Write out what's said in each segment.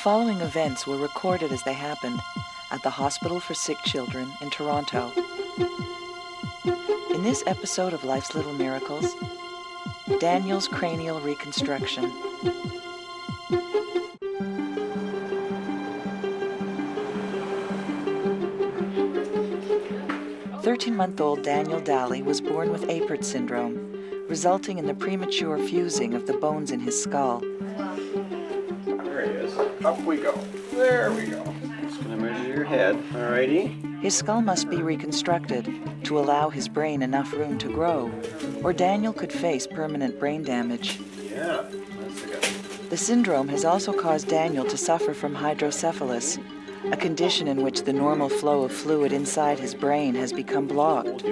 following events were recorded as they happened at the Hospital for Sick Children in Toronto. In this episode of Life's Little Miracles, Daniel's cranial reconstruction. "13-month-old Daniel Daly was born with Apert Syndrome, resulting in the premature fusing of the bones in his skull. There he is. Up we go. There we go. Just gonna measure your head. Alrighty. His skull must be reconstructed to allow his brain enough room to grow, or Daniel could face permanent brain damage. Yeah, that's the guy. The syndrome has also caused Daniel to suffer from hydrocephalus, a condition in which the normal flow of fluid inside his brain has become blocked.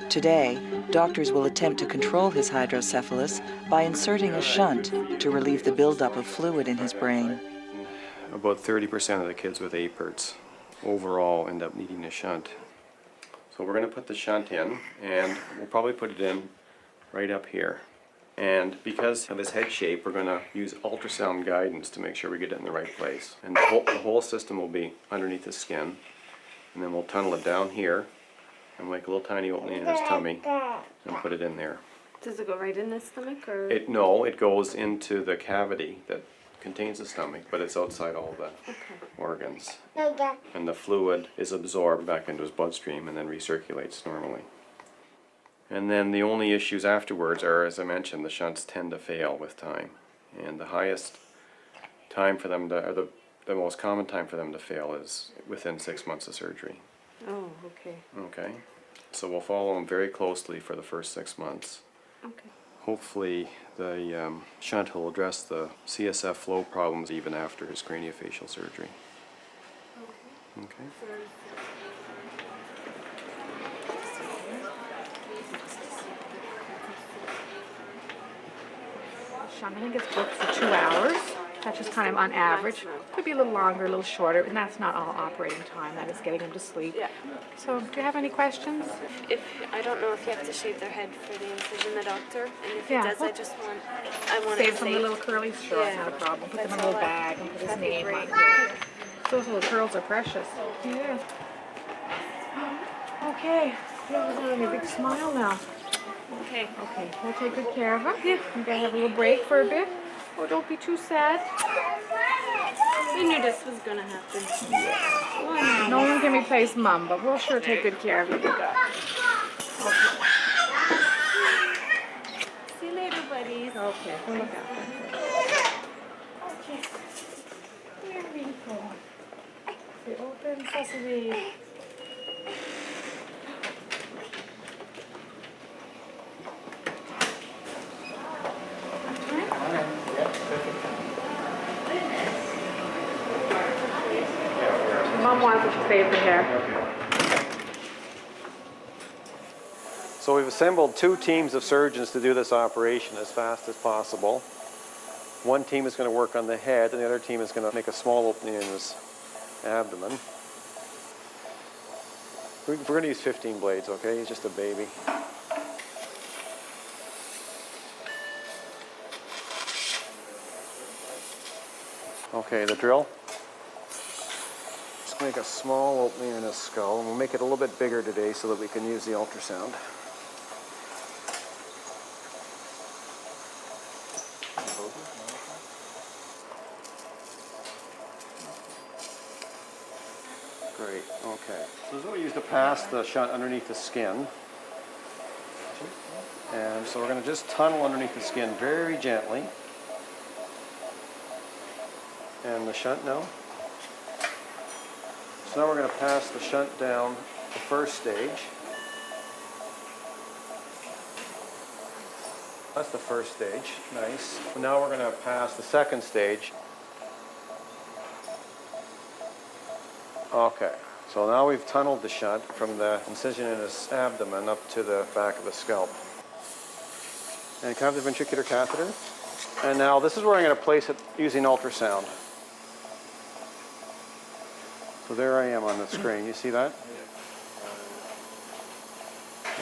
Today, doctors will attempt to control his hydrocephalus by inserting a shunt to relieve the buildup of fluid in his brain. About 30% of the kids with Aperts overall end up needing a shunt. So we're going to put the shunt in, and we'll probably put it in right up here. And because of his head shape, we're going to use ultrasound guidance to make sure we get it in the right place. And the whole system will be underneath the skin, and then we'll tunnel it down here and make a little tiny opening in his tummy and put it in there. Does it go right in the stomach, or? No, it goes into the cavity that contains the stomach, but it's outside all the organs. And the fluid is absorbed back into his bloodstream and then recirculates normally. And then the only issues afterwards are, as I mentioned, the shunts tend to fail with time. And the highest time for them to, or the most common time for them to fail is within 6 months of surgery. Oh, okay. Okay. So we'll follow them very closely for the first 6 months. Okay. Hopefully the shunt will address the CSF flow problems even after his craniofacial surgery. Okay. I think it's booked for 2 hours. That's just kind of on average. Could be a little longer, a little shorter, and that's not all operating time. That is getting them to sleep. Yeah. So, do you have any questions? I don't know if you have to shave their head for the incision, the doctor, and if he Yeah, does, well, I want Save it some of the little curly straws, Yeah. not a problem. Put them in That's a little all bag and put his that'd be name on great. it. Those little curls are precious. Yeah. Okay. You have a big smile now. Okay. Okay, we'll take good care of him. Yeah. You gotta have a little break for a bit. Oh, don't be too sad. We knew this was gonna happen. No one can replace Mom, but we'll sure take good care of you. Okay. See you later, buddies. Okay, we'll look after him. Okay. Here we go. The open sesame. Mom wants it to save the hair. So we've assembled 2 teams of surgeons to do this operation as fast as possible. One team is going to work on the head, and the other team is going to make a small opening in his abdomen. We're going to use 15 blades, okay? He's just a baby. Okay, the drill. Just make a small opening in his skull, and we'll make it a little bit bigger today so that we can use the ultrasound. Great, okay. So this is what we use to pass the shunt underneath the skin. And so we're going to just tunnel underneath the skin very gently. And the shunt now. So now we're going to pass the shunt down the first stage. That's the first stage, nice. Now we're going to pass the second stage. Okay, so now we've tunneled the shunt from the incision in his abdomen up to the back of the scalp. And can I have the ventricular catheter? And now this is where I'm going to place it using ultrasound. So there I am on the screen. You see that?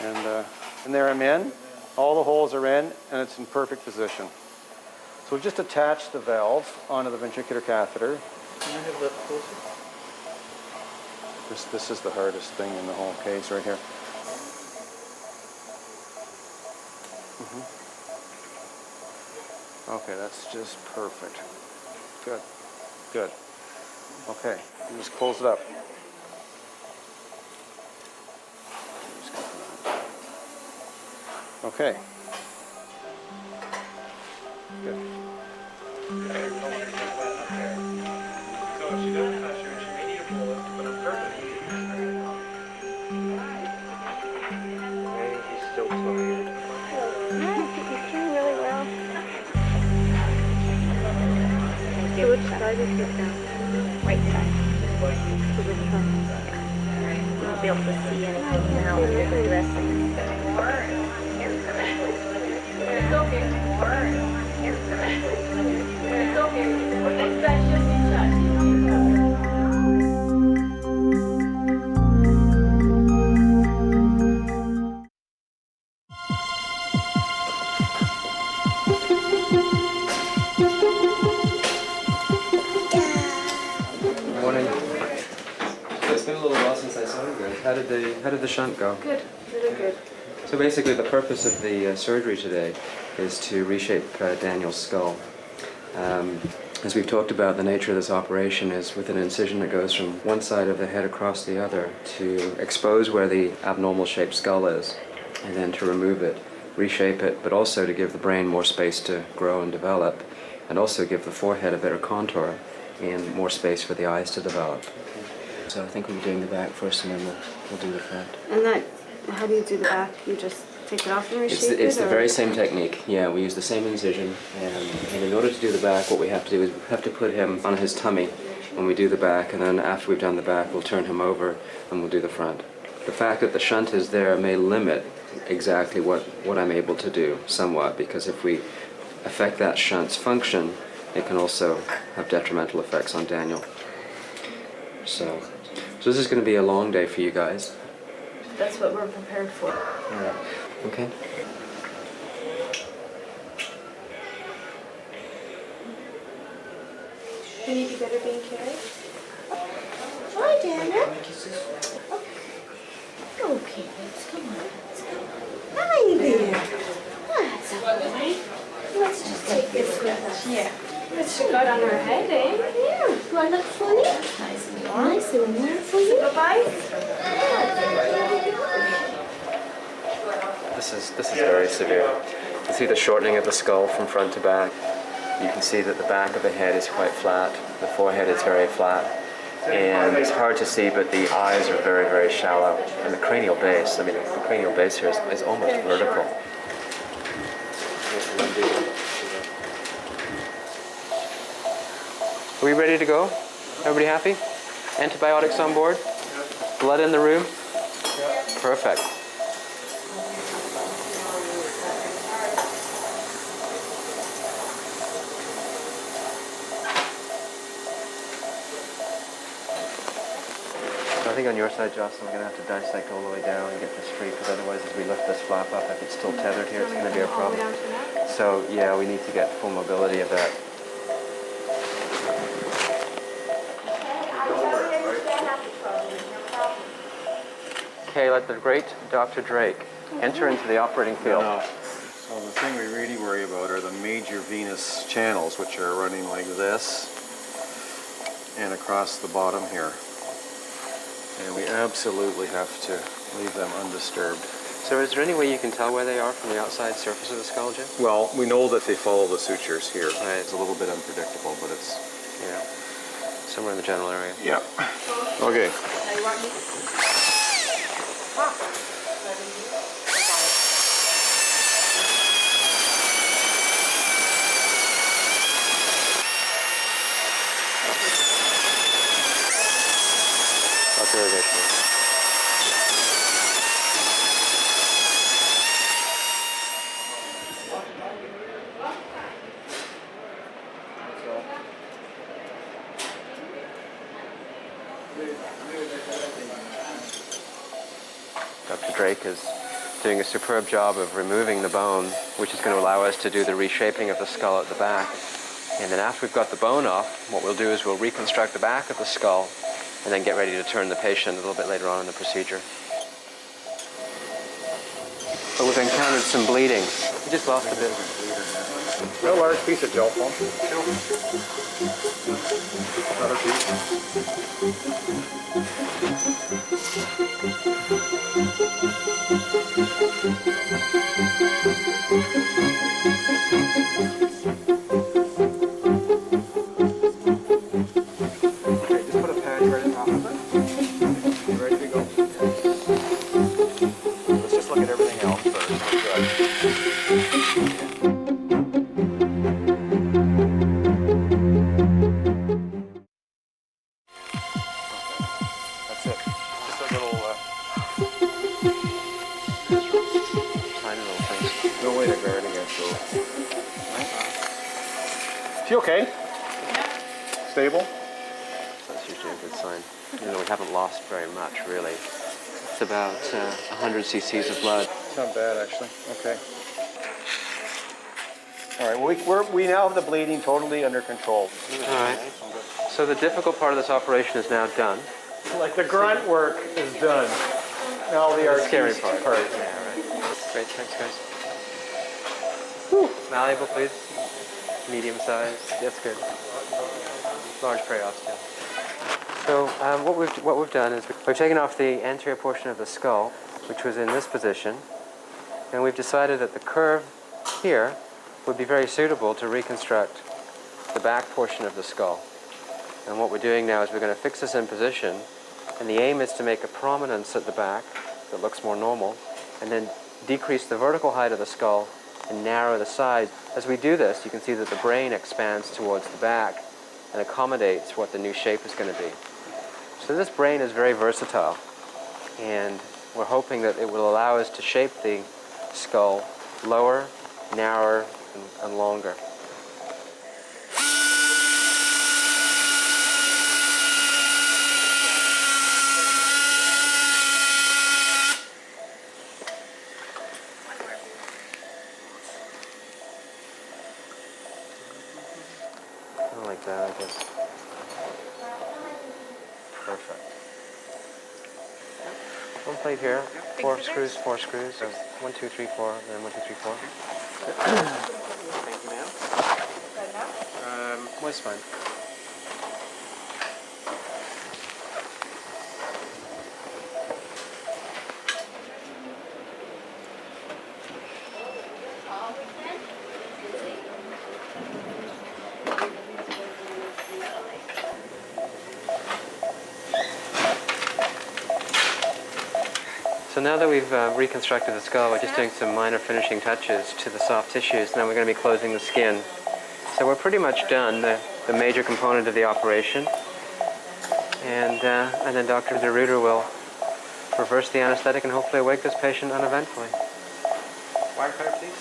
And there I'm in. All the holes are in, and it's in perfect position. So we've just attached the valve onto the ventricular catheter. Can I have that closer? This is the hardest thing in the whole case right here. Okay, that's just perfect. Good, good. Okay, just close it up. Okay. Good. So she doesn't touch you, she may need a bullet, but I'm perfect. He's still tired. He's doing really well. So which side is it down? Right side. So which one? You won't be able to see anything now when you're dressing. It's okay. It's okay. Next time she'll be shut. Morning. So it's been a little while since I saw you guys. How did the shunt go? Good, really good. So basically, the purpose of the surgery today is to reshape Daniel's skull. As we've talked about, the nature of this operation is with an incision that goes from one side of the head across the other to expose where the abnormal shaped skull is, and then to remove it, reshape it, but also to give the brain more space to grow and develop, and also give the forehead a better contour and more space for the eyes to develop. So I think we'll be doing the back first, and then we'll do the front. And that, how do you do the back? You just take it off and reshape It's it? the or- very same technique. Yeah, we use the same incision, and in order to do the back, what we have to do is we have to put him on his tummy when we do the back, and then after we've done the back, we'll turn him over and we'll do the front. The fact that the shunt is there may limit exactly what I'm able to do somewhat, because if we affect that shunt's function, it can also have detrimental effects on Daniel. So this is going to be a long day for you guys. That's what we're prepared for. Okay. Can you be better being carried? Hi, Daniel. Okay, let's come on. Let's go. Hi there. That's all right. Let's just take this with us. Yeah. It's she got on her head, eh? Yeah. Do I look funny? Nice and warm for you. Bye-bye. This is very severe. You can see the shortening of the skull from front to back. You can see that the back of the head is quite flat. The forehead is very flat. And it's hard to see, but the eyes are very, very shallow. And the cranial base, I mean, the cranial base here is almost vertical. Are we ready to go? Everybody happy? Antibiotics on board? Blood in the room? Perfect. I think on your side, Jocelyn, we're going to have to dissect all the way down and get this free, because otherwise as we lift this flap up, if it's still tethered here, it's going to be a problem. So yeah, we need to get full mobility of that. Okay, let the great Dr. Drake enter into the operating field. So the thing we really worry about are the major venous channels, which are running like this and across the bottom here. And we absolutely have to leave them undisturbed. So is there any way you can tell where they are from the outside surface of the skull, Jim? Well, we know that they follow the sutures here. Right. It's a little bit unpredictable, but it's... Yeah. Somewhere in the general area. Yeah. Okay. That's irrigation. Dr. Drake has doing a superb job of removing the bone, which is going to allow us to do the reshaping of the skull at the back. And then after we've got the bone off, what we'll do is we'll reconstruct the back of the skull and then get ready to turn the patient a little bit later on in the procedure. But we've encountered some bleeding. We just lost a bit. A large piece of gel foam. Another piece. Okay, just put a patch right on top of it. You ready to go? Let's just look at everything else first. That's it. Just a little, Tiny little things. no way to guard against those. She okay? Stable? That's usually a good sign. You know, we haven't lost very much, really. It's about 100 cc's of blood. It's not bad, actually. Okay. All right, we now have the bleeding totally under control. All right. So the difficult part of this operation is now done. Like the grunt work is done. Now the Scary artiste part. part. Yeah, right. Great, thanks, guys. Whew. Malleable, please. Medium size. That's good. Large periosteum. So what we've done is we've taken off the anterior portion of the skull, which was in this position, and we've decided that the curve here would be very suitable to reconstruct the back portion of the skull. And what we're doing now is we're going to fix this in position, and the aim is to make a prominence at the back that looks more normal, and then decrease the vertical height of the skull and narrow the sides. As we do this, you can see that the brain expands towards the back and accommodates what the new shape is going to be. So this brain is very versatile, and we're hoping that it will allow us to shape the skull lower, narrower, and longer. Like that, I guess. Perfect. One plate here, four screws. So 1, 2, 3, 4, and then 1, 2, 3, 4. Thank you, ma'am. Was fine. So now that we've reconstructed the skull, we're just doing some minor finishing touches to the soft tissues. Now we're going to be closing the skin. So we're pretty much done, the major component of the operation. And then Dr. DeRuiter will reverse the anesthetic and hopefully awake this patient uneventfully. Wire cutter, please.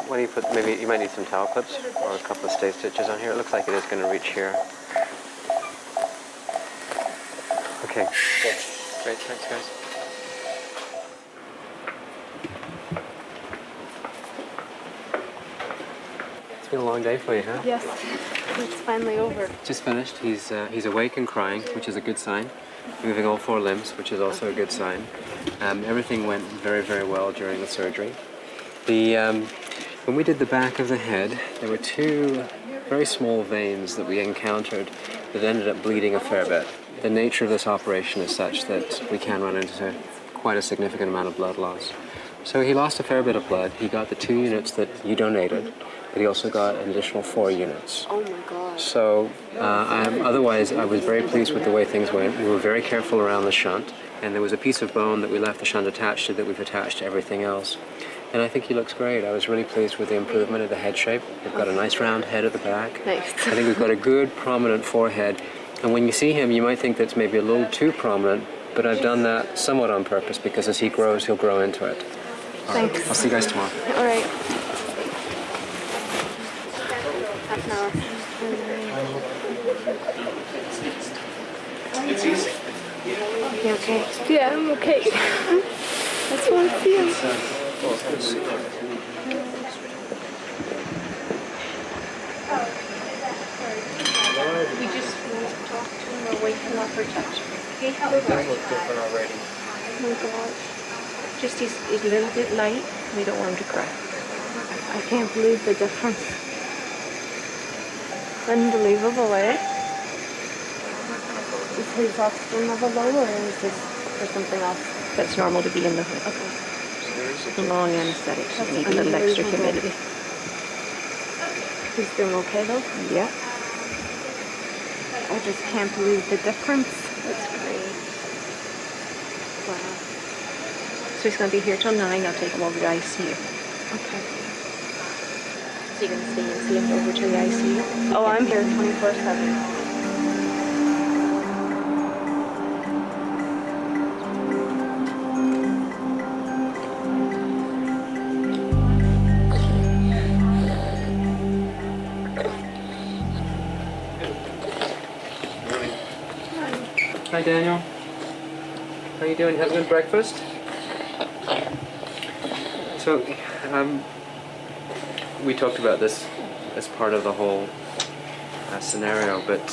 When you put, maybe you might need some towel clips or a couple of stay stitches on here. It looks like it is going to reach here. Okay. Good. Great, thanks guys. It's been a long day for you, huh? Yes, it's finally over. Just finished. He's awake and crying, which is a good sign. Moving all 4 limbs, which is also a good sign. Everything went very, very well during the surgery. When we did the back of the head, there were 2 very small veins that we encountered that ended up bleeding a fair bit. The nature of this operation is such that we can run into quite a significant amount of blood loss. So he lost a fair bit of blood. He got the 2 units that you donated, but he also got an additional 4 units. Oh my God. So otherwise, I was very pleased with the way things went. We were very careful around the shunt, and there was a piece of bone that we left the shunt attached to that we've attached to everything else. And I think he looks great. I was really pleased with the improvement of the head shape. We've got a nice round head at the back. Nice. I think we've got a good prominent forehead. And when you see him, you might think that's maybe a little too prominent, but I've done that somewhat on purpose because as he grows, he'll grow into it. All right. Thanks. I'll see you guys tomorrow. All right. Half an hour. You okay? Yeah, I'm okay. That's what it feels. We just want to talk to him or wait till after touch. Okay, how It does look different already. Oh my God. Just he's a little bit light. We don't want him to cry. I can't believe the difference. Unbelievable, eh? Is his oxygen level low or is this for something else? That's normal to be in the hood. Okay. Long anesthetic, so we need a That's little extra unbelievable. humidity. He's doing okay though? Yeah. I just can't believe the difference. That's great. Wow. So he's going to be here till 9. I'll take him over to ICU. Okay. So you're going to stay and see him over to the ICU? Oh, I'm here 24/7. Hi, Daniel. How you doing? Have a good breakfast? So, we talked about this as part of the whole scenario, but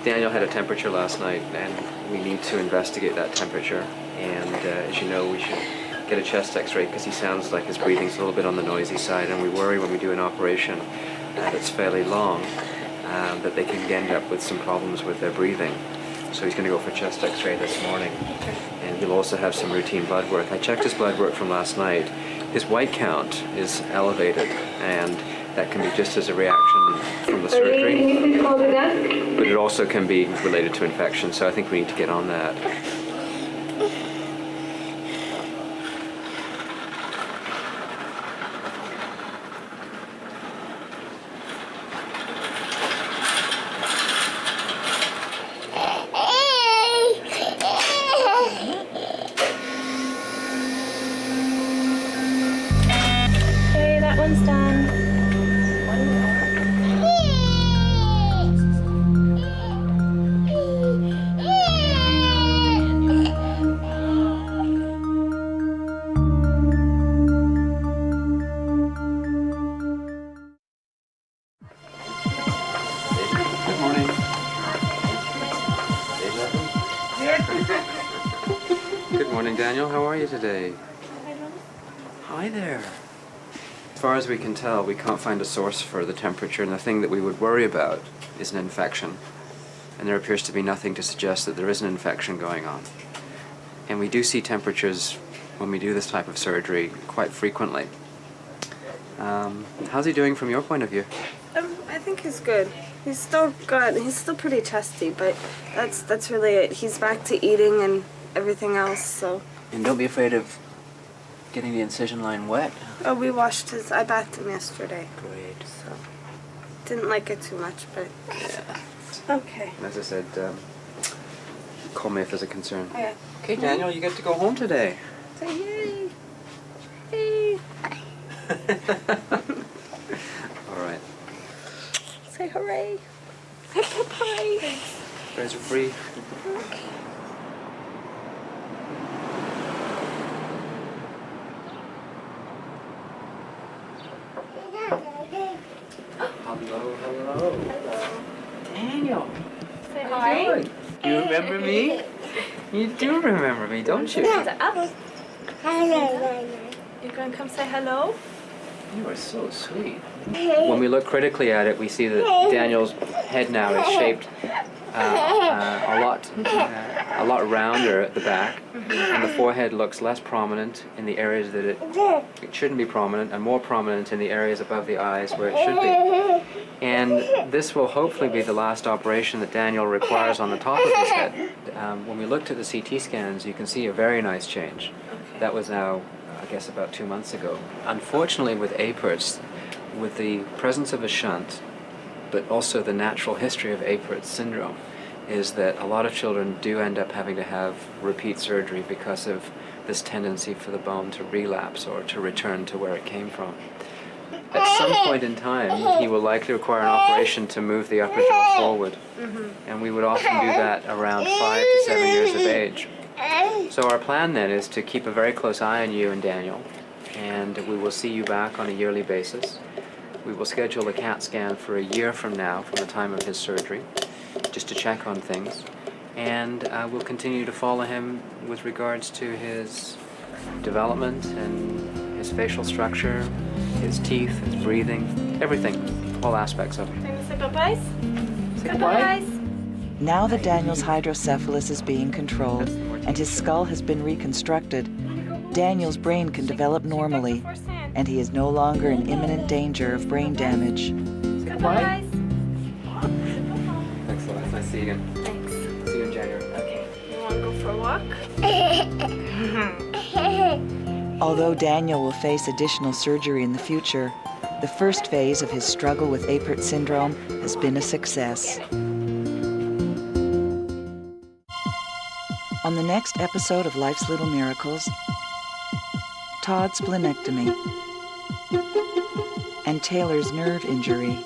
Daniel had a temperature last night, and we need to investigate that temperature. And as you know, we should get a chest X-ray because he sounds like his breathing's a little bit on the noisy side, and we worry when we do an operation that's fairly long that they can end up with some problems with their breathing. So he's going to go for chest X-ray this morning, and he'll also have some routine blood work. I checked his blood work from last night. His white count is elevated, and that can be just as a reaction from the surgery, but it also can be related to infection, so I think we need to get on that. Okay, that one's done. Good morning. Good morning, Daniel. How are you today? Hi there. As far as we can tell, we can't find a source for the temperature, and the thing that we would worry about is an infection. And there appears to be nothing to suggest that there is an infection going on. And we do see temperatures when we do this type of surgery quite frequently. How's he doing from your point of view? I think he's good. He's still good. He's still pretty chesty, but that's really it. He's back to eating and everything else, so. And don't be afraid of getting the incision line wet. Oh, we washed his. I bathed him yesterday, Great. so. Didn't like it too much, but. Yeah. Okay. And as I said, call me if there's a concern. Okay. Okay, Daniel, you get to go home today. Say yay. Hey. All right. Say hooray. Hooray. You guys are free. Hello, hello. Daniel. Say How you doing? Do you remember me? You do remember me, don't you? You're going to come say hello? You are so sweet. When we look critically at it, we see that Daniel's head now is shaped a lot rounder at the back, and the forehead looks less prominent in the areas that it shouldn't be prominent, and more prominent in the areas above the eyes where it should be. And this will hopefully be the last operation that Daniel requires on the top of his head. When we looked at the CT scans, you can see a very nice change. That was now, I guess, about 2 months ago. Unfortunately, with Apert's, with the presence of a shunt, but also the natural history of Apert Syndrome, is that a lot of children do end up having to have repeat surgery because of this tendency for the bone to relapse or to return to where it came from. At some point in time, he will likely require an operation to move the upper jaw forward, and we would often do that around 5 to 7 years of age. So our plan then is to keep a very close eye on you and Daniel, and we will see you back on a yearly basis. We will schedule a CAT scan for a year from now, from the time of his surgery, just to check on things. And we'll continue to follow him with regards to his development and his facial structure, his teeth, his breathing, everything, all aspects of him. Can you say bye-byes? Say goodbye. Now that Daniel's hydrocephalus is being controlled and his skull has been reconstructed, Daniel's brain can develop normally, and he is no longer in imminent danger of brain damage. Say goodbye. Thanks a lot. Nice to see you again. Thanks. See you in January. Okay. You want to go for a walk? Although Daniel will face additional surgery in the future, the first phase of his struggle with Apert Syndrome has been a success. On the next episode of Life's Little Miracles, Todd's splenectomy and Taylor's nerve injury.